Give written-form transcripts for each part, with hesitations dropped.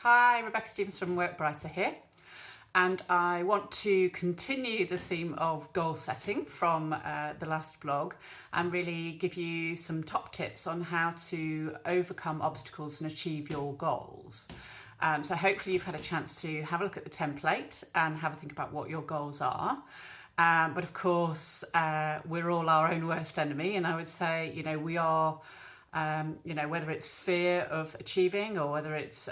Hi, Rebecca Stevens from Workbrighter here, and I want to continue the theme of goal setting from the last blog and really give you some top tips on how to overcome obstacles and achieve your goals. So hopefully you've had a chance to have a look at the template and have a think about what your goals are. But of course, we're all our own worst enemy, and I would say, we are. Whether it's fear of achieving or whether it's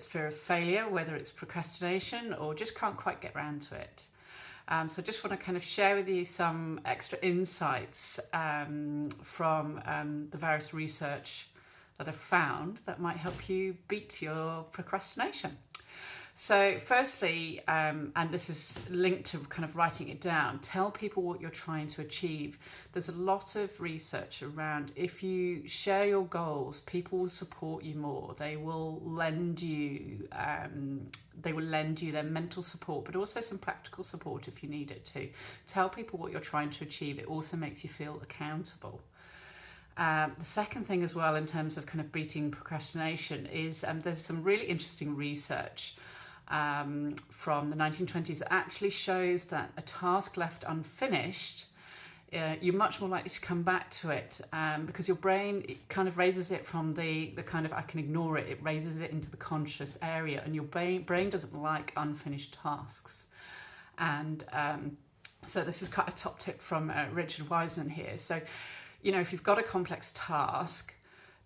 fear of failure, whether it's procrastination or just can't quite get around to it. So I just want to kind of share with you some extra insights from the various research that I've found that might help you beat your procrastination. So firstly, and this is linked to kind of writing it down, tell people what you're trying to achieve. There's a lot of research around if you share your goals, people will support you more. They will lend you their mental support, but also some practical support if you need it too. Tell people what you're trying to achieve. It also makes you feel accountable. The second thing as well in terms of kind of beating procrastination is there's some really interesting research from the 1920s that actually shows that a task left unfinished, you're much more likely to come back to it because your brain, it kind of raises it from the kind of I can ignore it, it raises it into the conscious area, and your brain doesn't like unfinished tasks. And so this is quite a top tip from Richard Wiseman here. So, if you've got a complex task,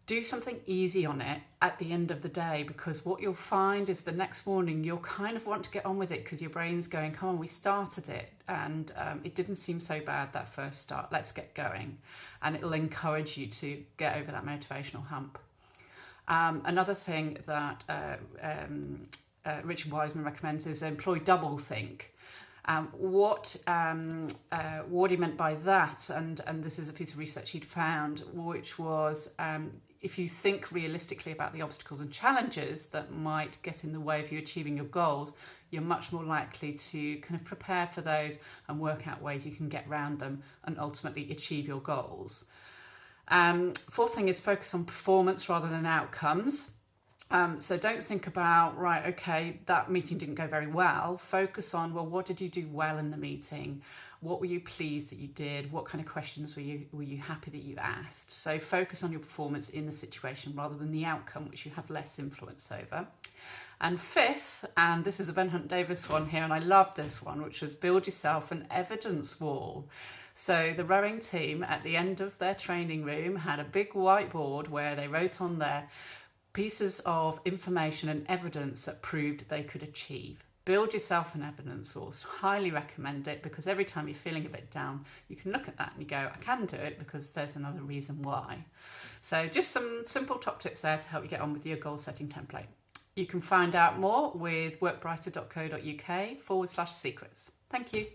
do something easy on it at the end of the day, because what you'll find is the next morning you'll kind of want to get on with it because your brain's going, come on, we started it and it didn't seem so bad that first start, let's get going. And it'll encourage you to get over that motivational hump. Another thing that Richard Wiseman recommends is employ doublethink. What he meant by that, and this is a piece of research he'd found, which was if you think realistically about the obstacles and challenges that might get in the way of you achieving your goals, you're much more likely to kind of prepare for those and work out ways you can get around them and ultimately achieve your goals. Fourth thing is focus on performance rather than outcomes. So don't think about, right, okay, that meeting didn't go very well. Focus on, well, what did you do well in the meeting? What were you pleased that you did? What kind of questions were you happy that you asked? So focus on your performance in the situation rather than the outcome, which you have less influence over. And fifth, and this is a Ben Hunt Davis one here, and I love this one, which was build yourself an evidence wall. So the rowing team at the end of their training room had a big whiteboard where they wrote on there pieces of information and evidence that proved they could achieve. Build yourself an evidence wall. Highly recommend it, because every time you're feeling a bit down, you can look at that and you go, I can do it because there's another reason why. So just some simple top tips there to help you get on with your goal setting template. You can find out more with workbrighter.co.uk/secrets. Thank you.